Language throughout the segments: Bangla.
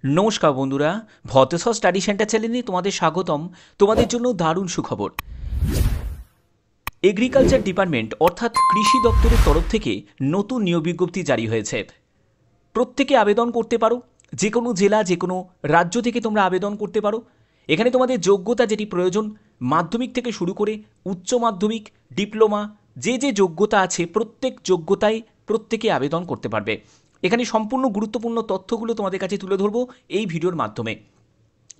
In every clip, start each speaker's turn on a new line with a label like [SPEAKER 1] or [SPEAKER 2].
[SPEAKER 1] নমস্কার বন্ধুরা, ভতেশ্বর স্টাডি সেন্টার চ্যানেলে তোমাদের স্বাগতম। তোমাদের জন্য দারুণ সুখবর। এগ্রিকালচার ডিপার্টমেন্ট অর্থাৎ কৃষি দপ্তরের তরফ থেকে নতুন নিয়োগ বিজ্ঞপ্তি জারি হয়েছে। প্রত্যেকে আবেদন করতে পারো, যে কোনো জেলা যে কোনো রাজ্য থেকে তোমরা আবেদন করতে পারো। এখানে তোমাদের যোগ্যতা যেটি প্রয়োজন, মাধ্যমিক থেকে শুরু করে উচ্চ মাধ্যমিক, ডিপ্লোমা, যে যে যোগ্যতা আছে প্রত্যেক যোগ্যতায় প্রত্যেকে আবেদন করতে পারবে। এখানে সম্পূর্ণ গুরুত্বপূর্ণ তথ্যগুলো তোমাদের কাছে তুলে ধরবো এই ভিডিওর মাধ্যমে।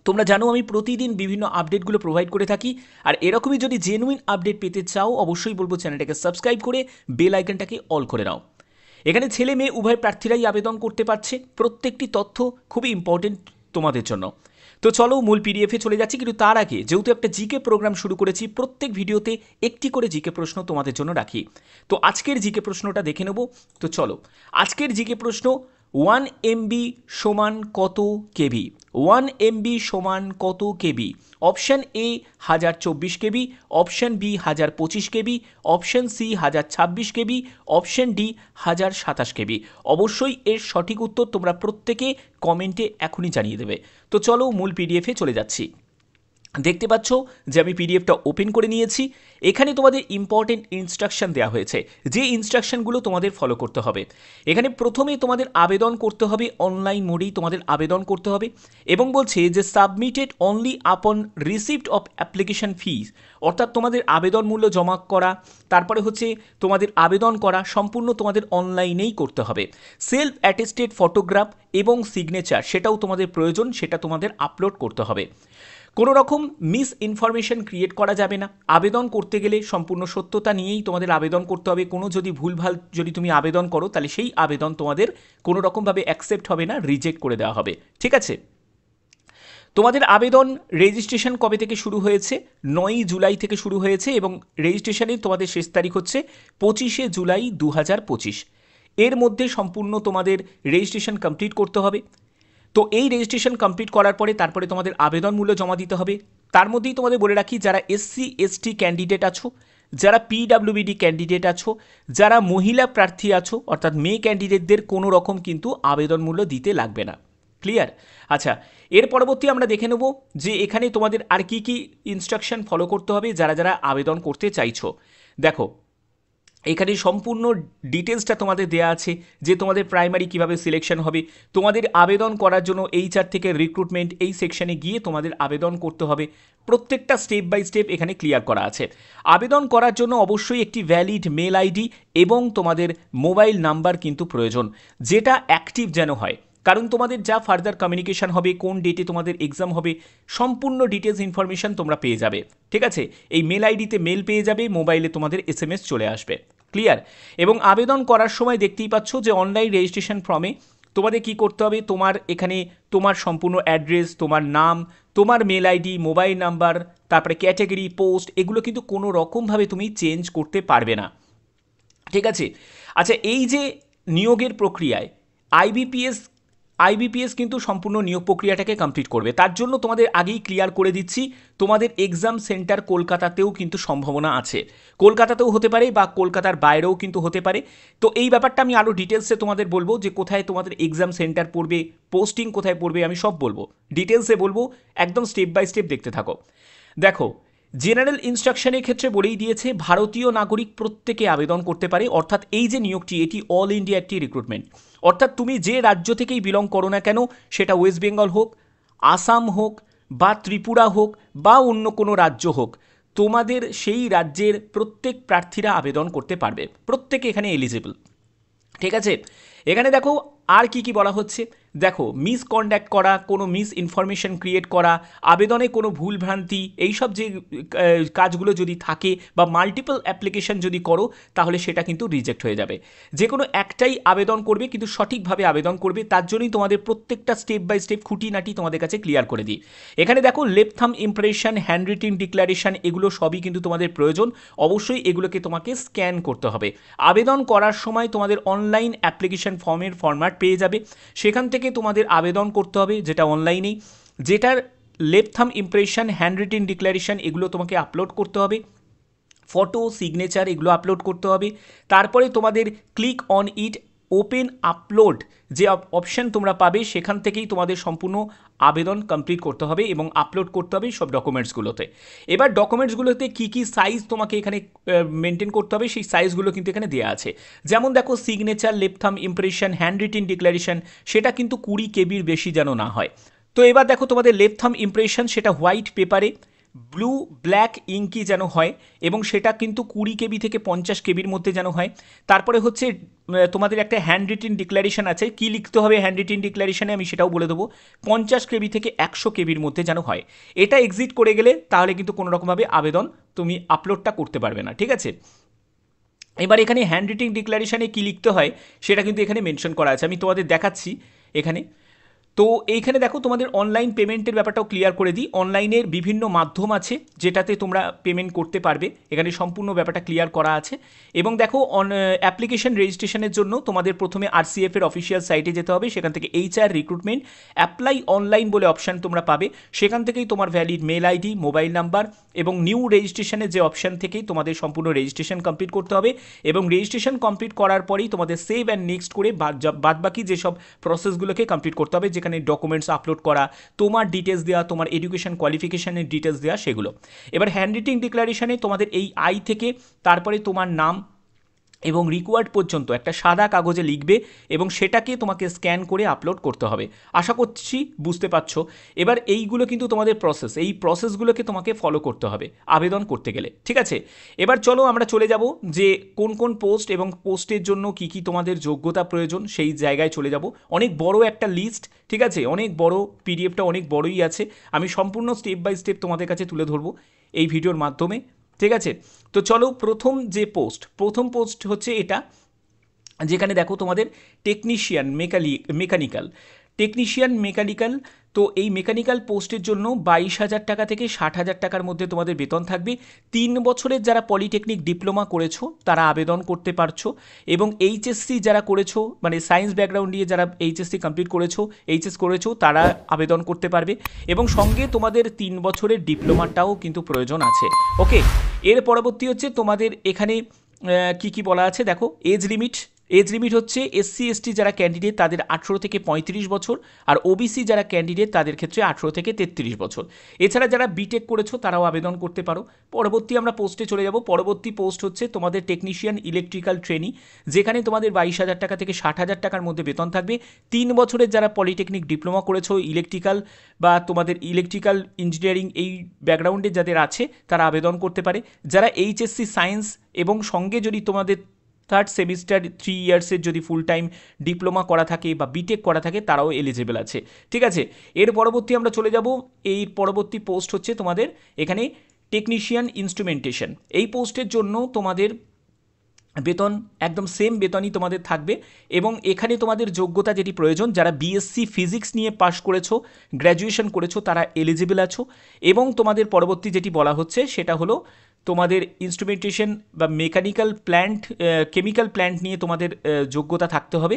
[SPEAKER 1] তোমরা জানো আমি প্রতিদিন বিভিন্ন আপডেটগুলো প্রোভাইড করে থাকি, আর এরকমই যদি জেনুইন আপডেট পেতে চাও অবশ্যই বলবো চ্যানেলটাকে সাবস্ক্রাইব করে বেল আইকনটাকে অল করে নাও। এখানে ছেলে মেয়ে উভয় প্রার্থীরাই আবেদন করতে পারছে। প্রত্যেকটি তথ্য খুবই ইম্পর্টেন্ট তোমাদের জন্য। তো চলো মূল পিডিএফে চলে যাচ্ছি, কিন্তু তার আগে যেহেতু একটা জিকে প্রোগ্রাম শুরু করেছি, প্রত্যেক ভিডিওতে একটি করে জিকে প্রশ্ন তোমাদের জন্য রাখি। তো আজকের জিকে প্রশ্নটা দেখে নেব। তো চলো, আজকের জিকে প্রশ্ন, 1 MB সমান কত কেবি? 1 MB সমান কত KB? Option A 1024 KB, option B 1025 KB, option C 1026 KB, option D 1027 KB. অবশ্যই এর সঠিক উত্তর তোমরা প্রত্যেকে কমেন্টে এখনই জানিয়ে দেবে। তো চলো মূল পিডিএফে চলে যাচ্ছি। দেখতে পাচ্ছ যে আমি পিডিএফটা ওপেন করে নিয়েছি। এখানে তোমাদের ইম্পর্টেন্ট ইনস্ট্রাকশন দেওয়া হয়েছে, যে ইনস্ট্রাকশনগুলো তোমাদের ফলো করতে হবে। এখানে প্রথমে তোমাদের আবেদন করতে হবে, অনলাইন মোডেই তোমাদের আবেদন করতে হবে, এবং বলছে যে সাবমিটেড অনলি আপন রিসিপ্ট অফ অ্যাপ্লিকেশন ফিস, অর্থাৎ তোমাদের আবেদন মূল্য জমা করা, তারপরে হচ্ছে তোমাদের আবেদন করা সম্পূর্ণ তোমাদের অনলাইনেই করতে হবে। সেলফ অ্যাটেস্টেড ফটোগ্রাফ এবং সিগনেচার সেটাও তোমাদের প্রয়োজন, সেটা তোমাদের আপলোড করতে হবে। কোনো রকম মিস ইনফরমেশন ক্রিয়েট করা যাবে না। আবেদন করতে গেলে সম্পূর্ণ সত্যতা নিয়েই তোমাদের আবেদন করতে হবে। কোনো যদি ভুলভাল যদি তুমি আবেদন করো তাহলে সেই আবেদন তোমাদের কোনো রকমভাবে অ্যাকসেপ্ট হবে না, রিজেক্ট করে দেওয়া হবে। ঠিক আছে? তোমাদের আবেদন রেজিস্ট্রেশন কবে থেকে শুরু হয়েছে? 9 জুলাই থেকে শুরু হয়েছে, এবং রেজিস্ট্রেশনে তোমাদের শেষ তারিখ হচ্ছে 25 জুলাই 2025। এর মধ্যে সম্পূর্ণ তোমাদের রেজিস্ট্রেশন কমপ্লিট করতে হবে। তো এই রেজিস্ট্রেশন কমপ্লিট করার পরে তারপরে তোমাদের আবেদন মূল্য জমা দিতে হবে। তার মধ্যেই তোমাদের বলে রাখি, যারা SC/ST ক্যান্ডিডেট আছো, যারা PWBD ক্যান্ডিডেট আছো, যারা মহিলা প্রার্থী আছো অর্থাৎ মেয়ে ক্যান্ডিডেটদের কোনো রকম কিন্তু আবেদন মূল্য দিতে লাগবে না। ক্লিয়ার? আচ্ছা, এর পরবর্তী আমরা দেখে নেব যে এখানে তোমাদের আর কি কি ইনস্ট্রাকশন ফলো করতে হবে যারা যারা আবেদন করতে চাইছো। দেখো, এখানে সম্পূর্ণ ডিটেলসটা তোমাদের দেওয়া আছে, যে তোমাদের প্রাইমারি কিভাবে সিলেকশন হবে, তোমাদের আবেদন করার জন্য HR থেকে রিক্রুটমেন্ট এই সেকশনে গিয়ে তোমাদের আবেদন করতে হবে। প্রত্যেকটা স্টেপ বাই স্টেপ এখানে ক্লিয়ার করা আছে। আবেদন করার জন্য অবশ্যই একটি ভ্যালিড মেল আইডি এবং তোমাদের মোবাইল নাম্বার কিন্তু প্রয়োজন, যেটা অ্যাক্টিভ যেন হয়। কারণ তোমাদের যা ফার্দার কমিউনিকেশন হবে, কোন ডেটে তোমাদের এক্সাম হবে, সম্পূর্ণ ডিটেলস ইনফরমেশন তোমরা পেয়ে যাবে। ঠিক আছে? এই মেল আইডিতে মেল পেয়ে যাবে, মোবাইলে তোমাদের SMS চলে আসবে। ক্লিয়ার? এবং আবেদন করার সময় দেখতেই পাচ্ছ যে অনলাইন রেজিস্ট্রেশন ফর্মে তোমাদের কি করতে হবে, তোমার এখানে তোমার সম্পূর্ণ অ্যাড্রেস, তোমার নাম, তোমার মেল আইডি, মোবাইল নাম্বার, তারপরে ক্যাটাগরি, পোস্ট, এগুলো কিন্তু কোনো রকমভাবে তুমি চেঞ্জ করতে পারবে না। ঠিক আছে? আচ্ছা, এই যে নিয়োগের প্রক্রিয়ায় আইবিপিএস কিন্তু সম্পূর্ণ নিয়োগ প্রক্রিয়াটাকে কমপ্লিট করবে। তার জন্য তোমাদের আগেই ক্লিয়ার করে দিচ্ছি, তোমাদের এক্সাম সেন্টার কলকাতাতেও কিন্তু সম্ভাবনা আছে। কলকাতাতেও হতে পারে বা কলকাতার বাইরেও কিন্তু হতে পারে। তো এই ব্যাপারটা আমি আরও ডিটেলসে তোমাদের বলবো, যে কোথায় তোমাদের এক্সাম সেন্টার পড়বে, পোস্টিং কোথায় পড়বে, আমি সব বলবো, ডিটেলসে বলবো। একদম স্টেপ বাই স্টেপ দেখতে থাকো। দেখো, জেনারেল ইনস্ট্রাকশনের ক্ষেত্রে বলেই দিয়েছে ভারতীয় নাগরিক প্রত্যেকে আবেদন করতে পারে। অর্থাৎ এই যে নিয়োগটি, এটি অল ইন্ডিয়া একটি রিক্রুটমেন্ট। অর্থাৎ তুমি যে রাজ্য থেকেই বিলং করো না কেন, সেটা ওয়েস্ট বেঙ্গল হোক, আসাম হোক, বা ত্রিপুরা হোক, বা অন্য কোনো রাজ্য হোক, তোমাদের সেই রাজ্যের প্রত্যেক প্রার্থীরা আবেদন করতে পারবে। প্রত্যেকে এখানে এলিজিবল। ঠিক আছে? এখানে দেখো আর কি কি বলা হচ্ছে। দেখো, মিসকন্ডাক্ট করা, কোনো মিস ইনফরমেশন ক্রিয়েট করা, আবেদনে কোনো ভুলভ্রান্তি, এইসব যে কাজগুলো যদি থাকে, বা মাল্টিপল অ্যাপ্লিকেশন যদি করো, তাহলে সেটা কিন্তু রিজেক্ট হয়ে যাবে। যে কোনো একটাই আবেদন করবে, কিন্তু সঠিকভাবে আবেদন করবে। তার জন্যই তোমাদের প্রত্যেকটা স্টেপ বাই স্টেপ খুঁটিনাটি তোমাদের কাছে ক্লিয়ার করে দিই। এখানে দেখো, left thumb impression, hand written declaration, এগুলো সবই কিন্তু তোমাদের প্রয়োজন। অবশ্যই এগুলোকে তোমাকে স্ক্যান করতে হবে। আবেদন করার সময় তোমাদের অনলাইন অ্যাপ্লিকেশন ফর্মের ফরম্যাট পেয়ে যাবে, সেখান থেকে তোমাদের আবেদন করতে হবে, যেটা অনলাইনেই, যেটার left thumb impression, hand written declaration, এগুলো তোমাকে আপলোড করতে হবে। ফটো, সিগনেচার, এগুলো আপলোড করতে হবে। তারপরে তোমাদের click on it open upload যে অপশান তোমরা পাবে সেখান থেকেই তোমাদের সম্পূর্ণ আবেদন কমপ্লিট করতে হবে এবং আপলোড করতে হবে সব ডকুমেন্টসগুলোতে। এবার ডকুমেন্টসগুলোতে কী কী সাইজ তোমাকে এখানে মেনটেন করতে হবে সেই সাইজগুলো কিন্তু এখানে দেওয়া আছে। যেমন দেখো signature, left thumb impression, hand written declaration, সেটা কিন্তু 20 কেবির বেশি যেন না হয়। তো এবার দেখো তোমাদের লেফট থাম্ব ইমপ্রেশন সেটা হোয়াইট পেপারে ব্লু ব্ল্যাক ইঙ্কি যেন হয় এবং সেটা কিন্তু 20 কেবি থেকে 50 কেবির মধ্যে যেন হয়। তারপরে হচ্ছে তোমাদের একটা হ্যান্ড রিটেন ডিক্লারেশন আছে, কি লিখতে হবে হ্যান্ড রিটেন ডিক্লারেশনে আমি সেটাও বলে দেবো, 50 কেবি থেকে 100 কেবির মধ্যে যেন হয়। এটা এক্সিট করে গেলে তাহলে কিন্তু কোনো রকমভাবে আবেদন তুমি আপলোডটা করতে পারবে না, ঠিক আছে। এবার এখানে হ্যান্ড রিটেন ডিক্লারেশনে কী লিখতে হয় সেটা কিন্তু এখানে মেনশন করা আছে, আমি তোমাদের দেখাচ্ছি এখানে। তো এইখানে দেখো তোমাদের অনলাইন পেমেন্টের ব্যাপারটাও ক্লিয়ার করে দিই। অনলাইনের বিভিন্ন মাধ্যম আছে যেটাতে তোমরা পেমেন্ট করতে পারবে, এখানে সম্পূর্ণ ব্যাপারটা ক্লিয়ার করা আছে। এবং দেখো অ্যাপ্লিকেশন রেজিস্ট্রেশনের জন্য তোমাদের প্রথমে RCF এর অফিসিয়াল সাইটে যেতে হবে, সেখান থেকে HR রিক্রুটমেন্ট অ্যাপ্লাই অনলাইন বলে অপশান তোমরা পাবে, সেখান থেকেই তোমার valid mail ID, mobile number এবং নিউ রেজিস্ট্রেশনের যে অপশান থেকেই তোমাদের সম্পূর্ণ রেজিস্ট্রেশন কমপ্লিট করতে হবে। এবং রেজিস্ট্রেশন কমপ্লিট করার পরেই তোমাদের সেভ অ্যান্ড নেক্সট করে বাদবাকি যেসব প্রসেসগুলোকে কমপ্লিট করতে হবে, যেখানে ডকুমেন্টস আপলোড করা, তোমার ডিটেলস দেওয়া, তোমার এডুকেশন কোয়ালিফিকেশনের ডিটেলস দেওয়া, সেগুলো। এবার হ্যান্ড রিটেন ডিক্লারেশনে তোমাদের এই আই থেকে তারপরে তোমার নাম এবং রিকোয়ার্ড পর্যন্ত একটা সাদা কাগজে লিখবে এবং সেটাকে তোমাকে স্ক্যান করে আপলোড করতে হবে। আশা করছি বুঝতে পারছো। এবার এইগুলো কিন্তু তোমাদের প্রসেস, এই প্রসেসগুলোকে তোমাকে ফলো করতে হবে আবেদন করতে গেলে, ঠিক আছে। এবার চলো আমরা চলে যাব যে কোন কোন পোস্ট এবং পোস্টের জন্য কি কি তোমাদের যোগ্যতা প্রয়োজন সেই জায়গায় চলে যাব। অনেক বড় একটা লিস্ট, ঠিক আছে, অনেক বড়, PDF-টা অনেক বড়ই আছে, আমি সম্পূর্ণ স্টেপ বাই স্টেপ তোমাদের কাছে তুলে ধরবো এই ভিডিওর মাধ্যমে, ঠিক আছে। তো চলো প্রথম পোস্ট হচ্ছে এটা, যেখানে দেখো তোমাদের টেকনিশিয়ান মেকানিক্যাল। তো এই মেকানিক্যাল পোস্টের জন্য 22,000 টাকা থেকে 60,000 টাকার মধ্যে তোমাদের বেতন থাকবে। 3 বছরের যারা পলিটেকনিক ডিপ্লোমা করেছো তারা আবেদন করতে পারছো, এবং HSC যারা করেছো মানে সায়েন্স ব্যাকগ্রাউন্ড দিয়ে যারা HSC কমপ্লিট করেছো, HS করেছো, তারা আবেদন করতে পারবে। এবং সঙ্গে তোমাদের 3 বছরের ডিপ্লোমাটাও কিন্তু প্রয়োজন আছে। ওকে, এর পরবর্তী হচ্ছে তোমাদের এখানে কি বলা আছে দেখো। এজ লিমিট হচ্ছে SC ST যারা ক্যান্ডিডেট তাদের 18 থেকে 35 বছর, আর OBC যারা ক্যান্ডিডেট তাদের ক্ষেত্রে 18 থেকে 33 বছর। এছাড়া যারা বিটেক করেছো তারাও আবেদন করতে পারো। পরবর্তী আমরা পোস্টে চলে যাব। পরবর্তী পোস্ট হচ্ছে তোমাদের টেকনিশিয়ান ইলেকট্রিক্যাল ট্রেনি, যেখানে তোমাদের 22,000 টাকা থেকে 60,000 টাকার মধ্যে বেতন থাকবে। 3 বছরের যারা পলিটেকনিক ডিপ্লোমা করেছো ইলেকট্রিক্যাল বা তোমাদের ইলেকট্রিক্যাল ইঞ্জিনিয়ারিং এই ব্যাকগ্রাউন্ডে যাদের আছে তারা আবেদন করতে পারে। যারা HSC সায়েন্স এবং সঙ্গে যদি তোমাদের 3rd সেমিস্টার 3 ইয়ার্সের যদি ফুল টাইম ডিপ্লোমা করা থাকে বা বিটেক করা থাকে তারাও এলিজিবল আছে, ঠিক আছে। এর পরবর্তী আমরা চলে যাব। এই পরবর্তী পোস্ট হচ্ছে তোমাদের এখানে টেকনিশিয়ান ইনস্ট্রুমেন্টেশন। এই পোস্টের জন্য তোমাদের বেতন একদম সেম বেতনই তোমাদের থাকবে, এবং এখানে তোমাদের যোগ্যতা যেটি প্রয়োজন, যারা BSc ফিজিক্স নিয়ে পাশ করেছো, গ্র্যাজুয়েশন করেছো, তারা এলিজিবল আছো। এবং তোমাদের পরবর্তী যেটি বলা হচ্ছে সেটা হলো তোমাদের ইনস্ট্রুমেন্টেশন বা কেমিক্যাল প্ল্যান্ট নিয়ে তোমাদের যোগ্যতা থাকতে হবে।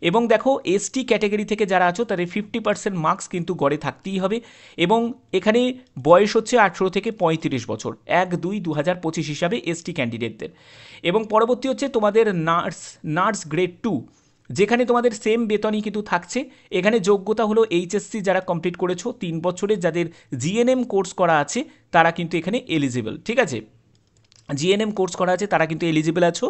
[SPEAKER 1] এবং দেখো ST ক্যাটাগরি থেকে যারা আছো তাদের 50% মার্কস কিন্তু গড়ে থাকতেই হবে। এবং এখানে বয়স হচ্ছে 18 থেকে 35 বছর, 1/2/2025 হিসাবে ST ক্যান্ডিডেটদের। এবং পরবর্তী হচ্ছে তোমাদের নার্স গ্রেড 2, যেখানে তোমাদের সেম বেতনই কিন্তু থাকছে। এখানে যোগ্যতা হলো HSC যারা কমপ্লিট করেছো, 3 বছরের যাদের GNM কোর্স করা আছে তারা কিন্তু এখানে এলিজিবল, ঠিক আছে। GNM কোর্স করা আছে তারা কিন্তু এলিজিবল আছো।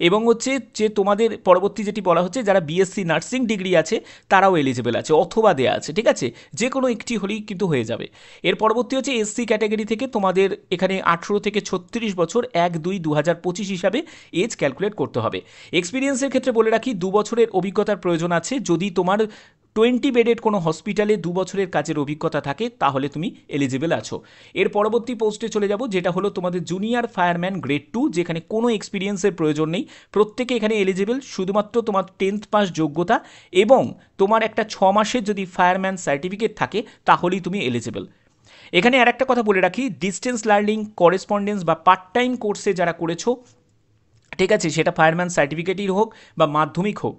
[SPEAKER 1] এবং হচ্ছে যে তোমাদের পরবর্তী যেটি বলা হচ্ছে যারা BSc নার্সিং ডিগ্রি আছে তারাও এলিজিবল আছে অথবা দেয়া আছে, ঠিক আছে, যে কোনো একটি হলেই কিন্তু হয়ে যাবে। এর পরবর্তী হচ্ছে SC ক্যাটাগরি থেকে তোমাদের এখানে 18 থেকে 36 বছর, 1/2/2025 হিসাবে এজ ক্যালকুলেট করতে হবে। এক্সপিরিয়েন্সের ক্ষেত্রে বলে রাখি 2 বছরের অভিজ্ঞতার প্রয়োজন আছে। যদি তোমার 20 বেডেড কোনো হসপিটালে 2 বছরের কাজের অভিজ্ঞতা থাকে তাহলে তুমি এলিজিবল আছো। এর পরবর্তী পোস্টে চলে যাব, যেটা হলো তোমাদের জুনিয়র ফায়ারম্যান গ্রেড 2, যেখানে কোনো এক্সপিরিয়েন্সের প্রয়োজন নেই, প্রত্যেকে এখানে এলিজিবল। শুধুমাত্র তোমার 10th পাস যোগ্যতা এবং তোমার একটা 6 মাসের যদি ফায়ারম্যান সার্টিফিকেট থাকে তাহলেই তুমি এলিজিবল। এখানে আর একটা কথা বলে রাখি, ডিস্টেন্স লার্নিং, করেসপন্ডেন্স বা পার্ট টাইম কোর্সে যারা করেছো, ঠিক আছে, সেটা ফায়ারম্যান সার্টিফিকেটই হোক বা মাধ্যমিক হোক,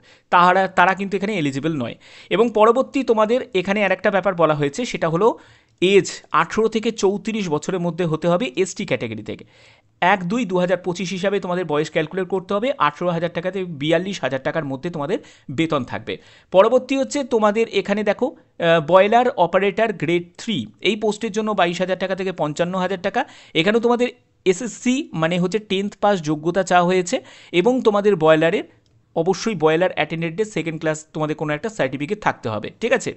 [SPEAKER 1] তারা কিন্তু এখানে এলিজিবল নয়। এবং পরবর্তী তোমাদের এখানে আরেকটা ব্যাপার বলা হয়েছে, সেটা হলো এজ 18 থেকে 34 বছরের মধ্যে হতে হবে ST ক্যাটাগরি থেকে। 1/2/2025 হিসাবে তোমাদের বয়স ক্যালকুলেট করতে হবে। 18,000 টাকা থেকে 42,000 টাকার মধ্যে তোমাদের বেতন থাকবে। পরবর্তী হচ্ছে তোমাদের এখানে দেখো বয়লার অপারেটর গ্রেড 3 এই পোস্টের জন্য 22,000 টাকা থেকে 55,000 টাকা। এখানেও তোমাদের এসএসসি মানে হচ্ছে 10th পাস যোগ্যতা চাওয়া হয়েছে এবং তোমাদের বয়লারের অবশ্যই বয়লার অ্যাটেন্ডেন্টের সেকেন্ড ক্লাস তোমাদের কোনো একটা সার্টিফিকেট থাকতে হবে, ঠিক আছে।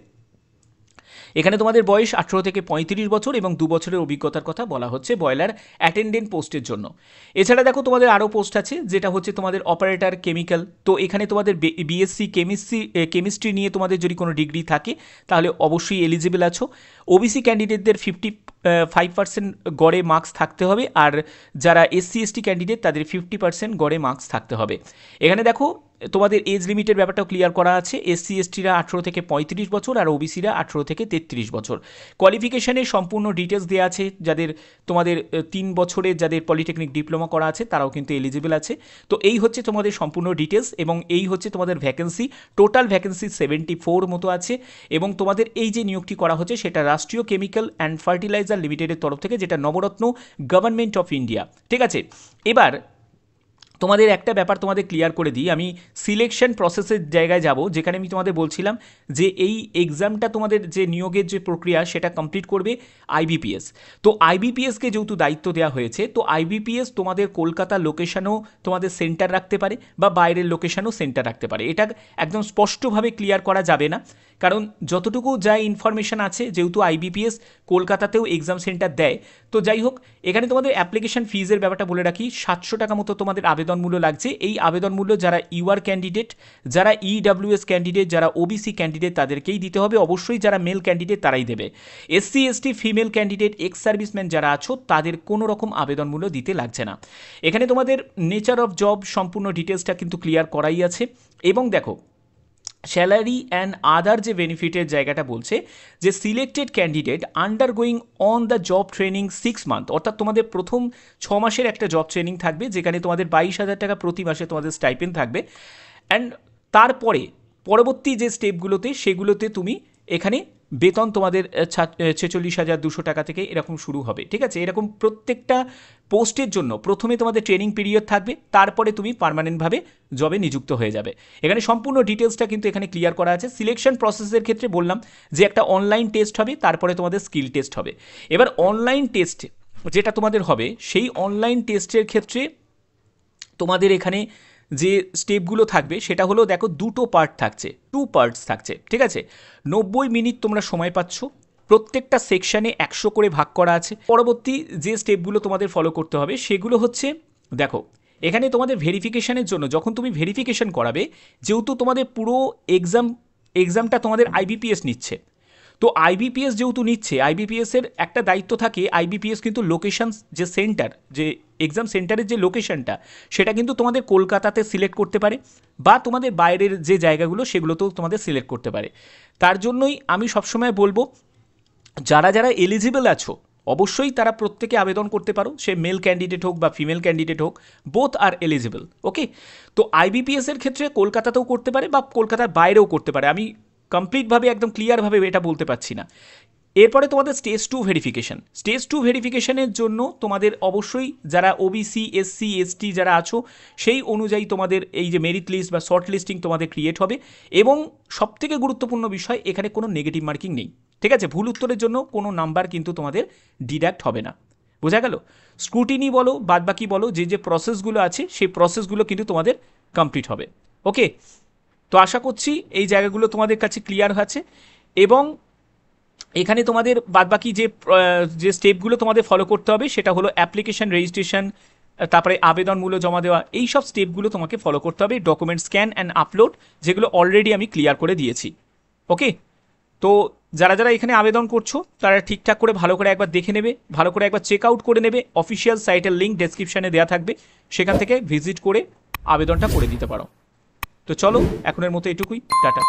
[SPEAKER 1] এখানে তোমাদের বয়স 18 থেকে 35 বছর এবং 2 বছরের অভিজ্ঞতার কথা বলা হচ্ছে বয়লার অ্যাটেন্ডেন্ট পোস্টের জন্য। এছাড়া দেখো তোমাদের আরও পোস্ট আছে যেটা হচ্ছে তোমাদের অপারেটর কেমিক্যাল। তো এখানে তোমাদের বিএসসি কেমিস্ট্রি নিয়ে তোমাদের যদি কোনো ডিগ্রি থাকে তাহলে অবশ্যই এলিজিবল আছো। ওবিসি ক্যান্ডিডেটদের 55% গড়ে মার্কস থাকতে হবে, আর যারা এসসি এসটি ক্যান্ডিডেট তাদের 50% গড়ে মার্কস থাকতে হবে। এখানে দেখো তোমাদের এজ লিমিটের ব্যাপারটাও ক্লিয়ার করা আছে। এসসি এসটিরা 18 থেকে 35 বছর আর ওবিসিরা 18 থেকে 33 বছর। কোয়ালিফিকেশনের সম্পূর্ণ ডিটেলস দেওয়া আছে। যাদের তোমাদের 3 বছরের যাদের পলিটেকনিক ডিপ্লোমা করা আছে তারাও কিন্তু এলিজিবল আছে। তো এই হচ্ছে তোমাদের সম্পূর্ণ ডিটেলস এবং এই হচ্ছে তোমাদের ভ্যাকেন্সি। টোটাল ভ্যাকেন্সি 74 মতো আছে এবং তোমাদের এই যে নিয়োগটি করা হচ্ছে সেটা রাষ্ট্রীয় কেমিক্যাল অ্যান্ড ফার্টিলাইজার লিমিটেডের তরফ থেকে, যেটা নবরত্ন গভর্নমেন্ট অফ ইন্ডিয়া, ঠিক আছে। এবার তোমাদের একটা ব্যাপার তোমাদের ক্লিয়ার করে দিই, আমি সিলেকশন প্রসেসের জায়গায় যাব, যেখানে আমি তোমাদের বলছিলাম যে এই এক্সামটা তোমাদের যে নিয়োগের যে প্রক্রিয়া সেটা কমপ্লিট করবে আইবিপিএস। তো আইবিপিএসকে যেহেতু দায়িত্ব দেওয়া হয়েছে, তো আইবিপিএস তোমাদের কলকাতা লোকেশানও তোমাদের সেন্টার রাখতে পারে বা বাইরের লোকেশানও সেন্টার রাখতে পারে। এটা একদম স্পষ্টভাবে ক্লিয়ার করা যাবে না, কারণ যতটুকু যা ইনফরমেশান আছে, যেহেতু আইবিপিএস কলকাতাতেও এক্সাম সেন্টার দেয়। তো যাই হোক, এখানে তোমাদের অ্যাপ্লিকেশন ফিজের ব্যাপারটা বলে রাখি, 700 টাকা মতো তোমাদের আবেদন মূল্য লাগছে। এই আবেদন মূল্য যারা ইউআর ক্যান্ডিডেট, যারা ইডব্লিউএস ক্যান্ডিডেট, যারা ওবিসি ক্যান্ডিডেট তাদেরকেই দিতে হবে। অবশ্যই যারা মেল ক্যান্ডিডেট তারাই দেবে। SC ST female candidate ex serviceman যারা আছো তাদের কোনো রকম আবেদন মূল্য দিতে লাগছে না। এখানে তোমাদের নেচার অফ জব সম্পূর্ণ ডিটেলসটা কিন্তু ক্লিয়ার করাই আছে। এবং দেখো স্যালারি অ্যান্ড আদার যে বেনিফিটের জায়গাটা বলছে যে selected candidate undergoing on the job training 6 month, অর্থাৎ তোমাদের প্রথম 6 মাসের একটা জব ট্রেনিং থাকবে, যেখানে তোমাদের 22,000 টাকা প্রতি মাসে তোমাদের স্টাইপেন্ড থাকবে। অ্যান্ড তারপরে পরবর্তী যে স্টেপগুলোতে সেগুলোতে তুমি এখানে বেতন তোমাদের 46,200 টাকা থেকে এরকম শুরু হবে, ঠিক আছে। এরকম প্রত্যেকটা পোস্টের জন্য প্রথমে তোমাদের ট্রেনিং পিরিয়ড থাকবে, তারপরে তুমি পার্মানেন্টভাবে জবে নিযুক্ত হয়ে যাবে। এখানে সম্পূর্ণ ডিটেলসটা কিন্তু এখানে ক্লিয়ার করা আছে। সিলেকশন প্রসেসের ক্ষেত্রে বললাম যে একটা অনলাইন টেস্ট হবে, তারপরে তোমাদের স্কিল টেস্ট হবে। এবার অনলাইন টেস্ট যেটা তোমাদের হবে, সেই অনলাইন টেস্টের ক্ষেত্রে তোমাদের এখানে যে স্টেপগুলো থাকবে সেটা হলো, দেখো 2 পার্ট থাকছে, 2 পার্টস থাকছে, ঠিক আছে। 90 মিনিট তোমরা সময় পাচ্ছ, প্রত্যেকটা সেকশানে 100 করে ভাগ করা আছে। পরবর্তী যে স্টেপগুলো তোমাদের ফলো করতে হবে সেগুলো হচ্ছে, দেখো এখানে তোমাদের ভেরিফিকেশনের জন্য যখন তুমি ভেরিফিকেশন করাবে, যেহেতু তোমাদের পুরো এক্সামটা তোমাদের আইবিপিএস নিচ্ছে, তো আইবিপিএস যেহেতু নিচ্ছে, আইবিপিএসের একটা দায়িত্ব থাকে, আইবিপিএস কিন্তু লোকেশন যে সেন্টার, যে এক্সাম সেন্টারের যে লোকেশনটা সেটা কিন্তু তোমাদের কলকাতাতে সিলেক্ট করতে পারে বা তোমাদের বাইরের যে জায়গাগুলো সেগুলোতেও তোমাদের সিলেক্ট করতে পারে। তার জন্যই আমি সবসময় বলবো যারা যারা এলিজিবল আছো অবশ্যই তারা প্রত্যেকে আবেদন করতে পারো, সে মেল ক্যান্ডিডেট হোক বা ফিমেল ক্যান্ডিডেট হোক, বোথ আর এলিজিবল, ওকে। তো আইবিপিএসের ক্ষেত্রে কলকাতাতেও করতে পারে বা কলকাতার বাইরেও করতে পারে, আমি কমপ্লিটভাবে একদম ক্লিয়ারভাবে এটা বলতে পারছি না। এরপরে তোমাদের স্টেজ 2 ভেরিফিকেশন। স্টেজ 2 ভেরিফিকেশনের জন্য তোমাদের অবশ্যই যারা ওবিসি এসসি এসটি যারা আছো সেই অনুযায়ী তোমাদের এই যে মেরিট লিস্ট বা শর্ট লিস্টিং তোমাদের ক্রিয়েট হবে। এবং সবথেকে গুরুত্বপূর্ণ বিষয়, এখানে কোনো নেগেটিভ মার্কিং নেই, ঠিক আছে। ভুল উত্তরের জন্য কোনো নাম্বার কিন্তু তোমাদের ডিডাক্ট হবে না, বোঝা গেল। স্ক্রুটিনি বলো বাদবাকি বলো, যে যে প্রসেসগুলো আছে সেই প্রসেসগুলো কিন্তু তোমাদের কমপ্লিট হবে, ওকে। তো আশা করছি এই জায়গাগুলো তোমাদের কাছে ক্লিয়ার আছে। এবং এখানে তোমাদের বাদবাকি যে স্টেপগুলো তোমাদের ফলো করতে হবে সেটা হলো অ্যাপ্লিকেশন রেজিস্ট্রেশন, তারপরে আবেদন মূল্য জমা দেওয়া, এই সব স্টেপগুলো তোমাকে ফলো করতে হবে। ডকুমেন্ট স্ক্যান অ্যান্ড আপলোড, যেগুলো অলরেডি আমি ক্লিয়ার করে দিয়েছি, ওকে। তো যারা যারা এখানে আবেদন করছো তারা ঠিকঠাক করে ভালো করে একবার দেখে নেবে, ভালো করে একবার চেক আউট করে নেবে। অফিসিয়াল সাইটের লিঙ্ক ডেসক্রিপশানে দেওয়া থাকবে, সেখান থেকে ভিজিট করে আবেদনটা করে দিতে পারো। তো চলো এখনের মতো এটুকুই, টাটা।